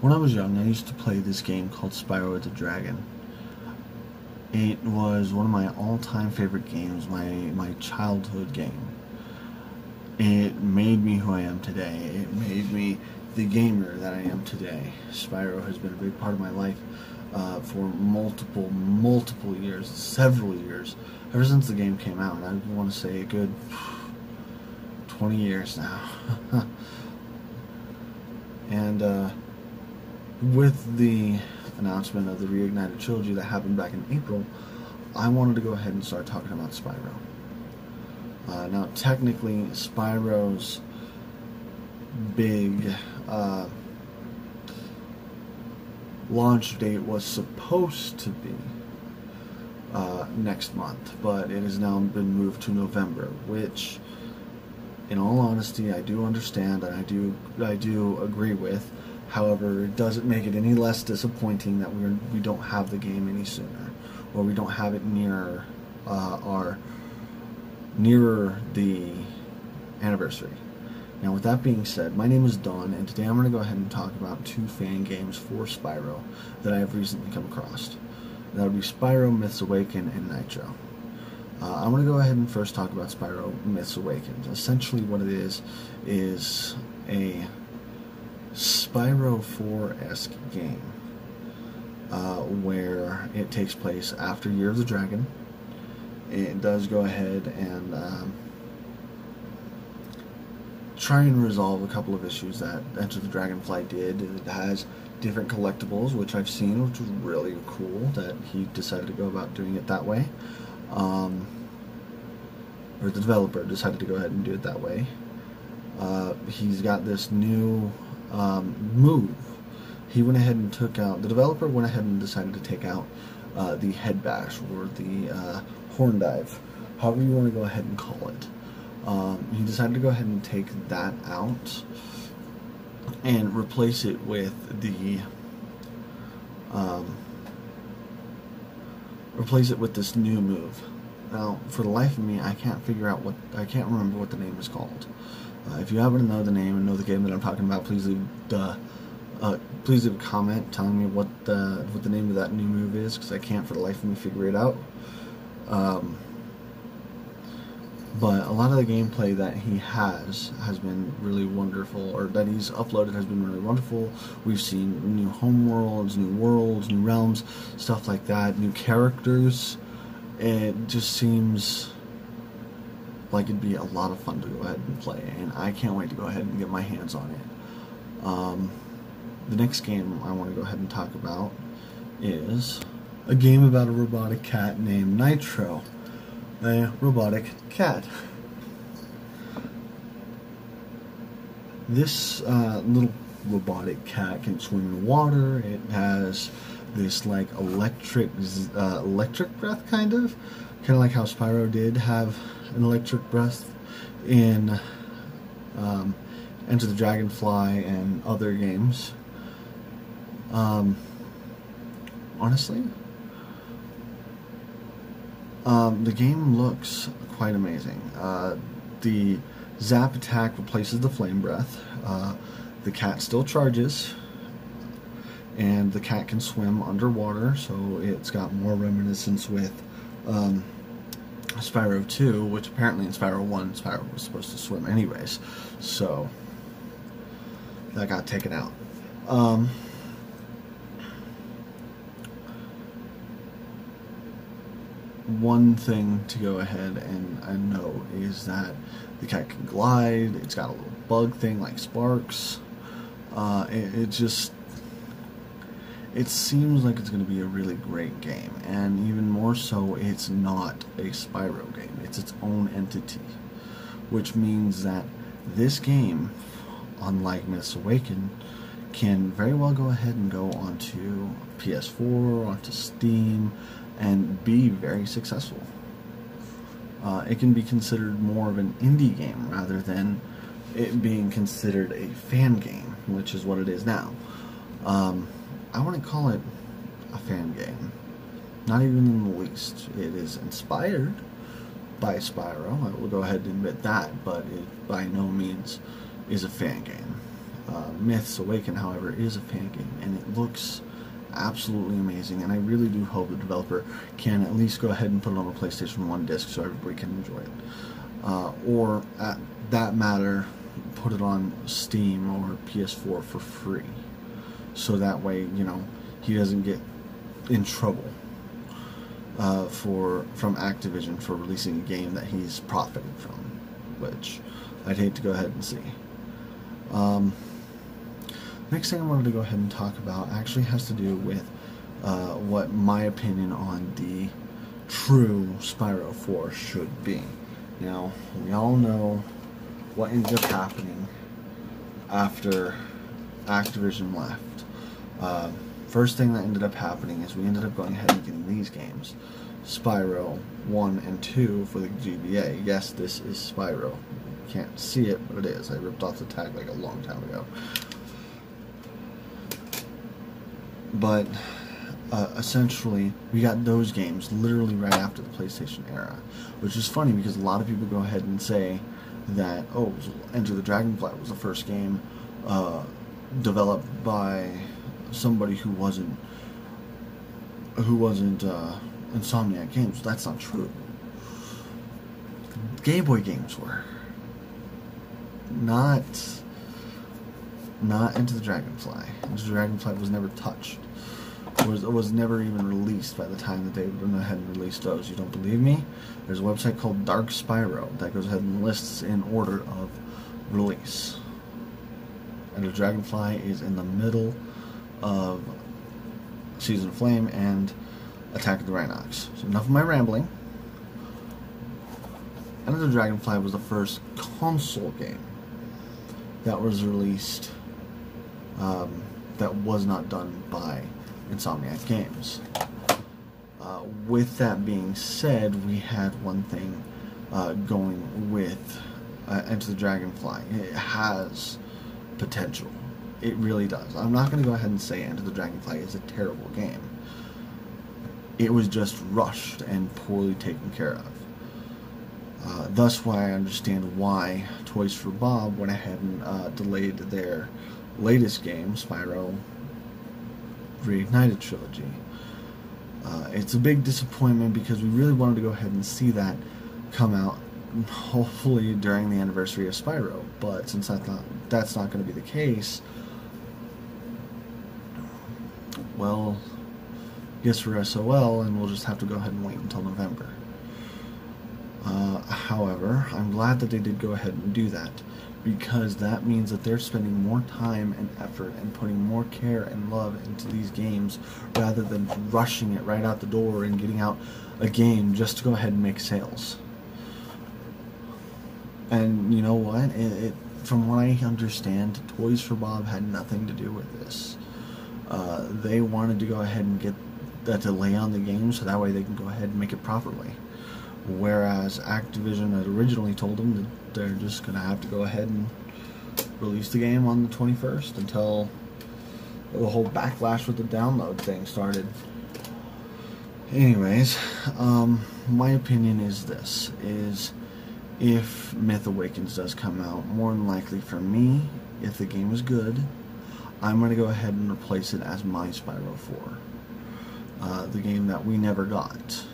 When I was young, I used to play this game called Spyro the Dragon. It was one of my all-time favorite games, my childhood game. It made me who I am today. It made me the gamer that I am today. Spyro has been a big part of my life for multiple years, several years, ever since the game came out. I want to say a good 20 years now. And with the announcement of the Reignited trilogy that happened back in April, I wanted to go ahead and start talking about Spyro. Now, technically, Spyro's big launch date was supposed to be next month, but it has now been moved to November, which, in all honesty, I do understand and I do agree with. However, it doesn't make it any less disappointing that we don't have the game any sooner, or we don't have it nearer the anniversary. Now, with that being said, my name is Don, and today I'm going to go ahead and talk about two fan games for Spyro that I have recently come across. That would be Spyro Myths Awaken and Nitro. I'm going to go ahead and first talk about Spyro Myths Awaken. Essentially what it is a Spyro 4-esque game where it takes place after Year of the Dragon. It does go ahead and try and resolve a couple of issues that Enter the Dragonfly did. It has different collectibles, which I've seen, which was really cool that he decided to go about doing it that way. Or the developer decided to go ahead and do it that way. He's got this new move. He went ahead and took out, the developer went ahead and decided to take out the head bash, or the horn dive, however you want to go ahead and call it. He decided to go ahead and take that out and replace it with this new move. Now, for the life of me, I can't remember what the name is called. If you happen to know the name and know the game that I'm talking about, please leave a comment telling me what the name of that new move is, because I can't for the life of me figure it out. But a lot of the gameplay that he has been really wonderful, or that he's uploaded has been really wonderful. We've seen new homeworlds, new worlds, new realms, stuff like that, new characters. It just seems like it'd be a lot of fun to go ahead and play, and I can't wait to go ahead and get my hands on it. The next game I want to go ahead and talk about is a game about a robotic cat named Nytro. A robotic cat. This little robotic cat can swim in water. It has this like electric breath, kind of like how Spyro did have an electric breath in Enter the Dragonfly and other games. Honestly, the game looks quite amazing. The zap attack replaces the flame breath. The cat still charges, and the cat can swim underwater, so it's got more reminiscence with Spyro 2, which apparently in Spyro 1, Spyro was supposed to swim anyways, so that got taken out. One thing to go ahead and note is that the cat can glide. It's got a little bug thing like sparks. It seems like it's going to be a really great game, and even more so, it's not a Spyro game. It's its own entity, which means that this game, unlike Myths Awaken, can very well go ahead and go onto PS4, onto Steam, and be very successful. It can be considered more of an indie game rather than it being considered a fan game, which is what it is now. I wouldn't call it a fan game, not even in the least. It is inspired by Spyro, I will go ahead and admit that, but it by no means is a fan game. Myths Awaken, however, is a fan game, and it looks absolutely amazing, and I really do hope the developer can at least go ahead and put it on a PlayStation 1 disc so everybody can enjoy it. Or, at that matter, put it on Steam or PS4 for free. So that way, you know, he doesn't get in trouble from Activision for releasing a game that he's profiting from, which I'd hate to go ahead and see. Next thing I wanted to go ahead and talk about actually has to do with what my opinion on the true Spyro 4 should be. Now, we all know what ended up happening after Activision left. First thing that ended up happening is we ended up going ahead and getting these games. Spyro 1 and 2 for the GBA. Yes, this is Spyro. You can't see it, but it is. I ripped off the tag like a long time ago. But essentially, we got those games literally right after the PlayStation era, which is funny because a lot of people go ahead and say that, oh, Enter the Dragonfly was the first game developed by somebody who wasn't Insomniac Games. That's not true. Game Boy games were not Enter the Dragonfly. Enter the Dragonfly was never touched. It was never even released by the time that they went ahead and released those. You don't believe me? There's a website called Dark Spyro that goes ahead and lists in order of release. Enter the Dragonfly is in the middle of Season of Flame and Attack of the Rhinox. So enough of my rambling. Enter the Dragonfly was the first console game that was released that was not done by Insomniac Games. With that being said, we had one thing going with Enter the Dragonfly. It has potential. It really does. I'm not going to go ahead and say Enter the Dragonfly is a terrible game. It was just rushed and poorly taken care of. Thus why I understand why Toys for Bob went ahead and delayed their latest game, Spyro Reignited Trilogy. It's a big disappointment because we really wanted to go ahead and see that come out hopefully during the anniversary of Spyro, but since I thought that's not going to be the case, well, guess we're SOL and we'll just have to go ahead and wait until November. However, I'm glad that they did go ahead and do that, because that means that they're spending more time and effort and putting more care and love into these games rather than rushing it right out the door and getting out a game just to go ahead and make sales. And you know what? From what I understand, Toys for Bob had nothing to do with this. They wanted to go ahead and get that delay on the game so that way they can go ahead and make it properly. Whereas Activision had originally told them that they're just going to have to go ahead and release the game on the 21st until the whole backlash with the download thing started. Anyways, my opinion is this, is if Myth Awakens does come out, more than likely for me, if the game is good, I'm going to go ahead and replace it as my Spyro 4. The game that we never got.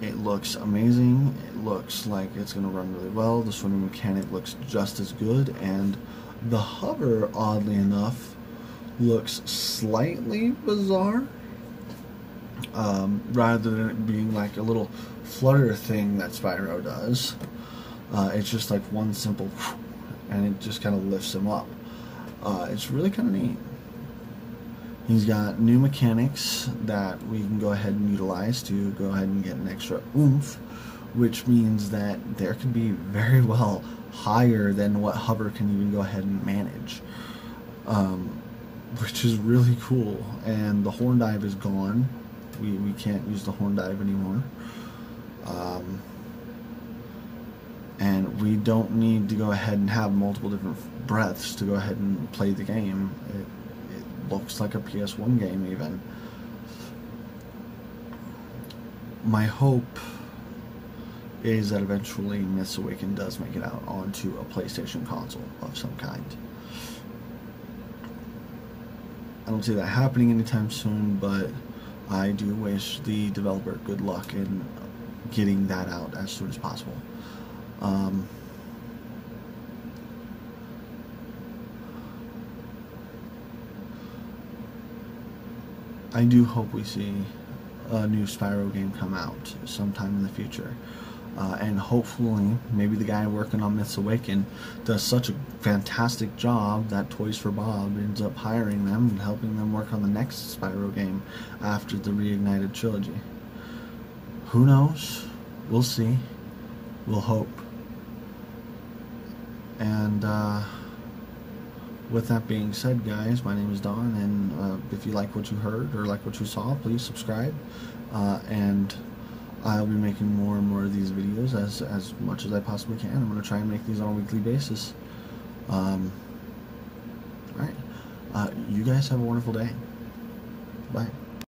It looks amazing. It looks like it's going to run really well. The swimming mechanic looks just as good, and the hover, oddly enough, looks slightly bizarre. Rather than it being like a little flutter thing that Spyro does, it's just like one simple, and it just kind of lifts him up. It's really kind of neat. He's got new mechanics that we can go ahead and utilize to go ahead and get an extra oomph, which means that there can be very well higher than what hover can even go ahead and manage, which is really cool. And the horn dive is gone. We can't use the horn dive anymore. And we don't need to go ahead and have multiple different breaths to go ahead and play the game. It looks like a PS1 game even. My hope is that eventually Myths Awaken does make it out onto a PlayStation console of some kind. I don't see that happening anytime soon, but I do wish the developer good luck in getting that out as soon as possible. I do hope we see a new Spyro game come out sometime in the future. And hopefully, maybe the guy working on Myths Awaken does such a fantastic job that Toys for Bob ends up hiring them and helping them work on the next Spyro game after the Reignited trilogy. Who knows? We'll see. We'll hope. And with that being said, guys, my name is Don, and if you like what you heard or like what you saw, please subscribe. And I'll be making more and more of these videos as much as I possibly can. I'm going to try and make these on a weekly basis. Alright. You guys have a wonderful day. Bye.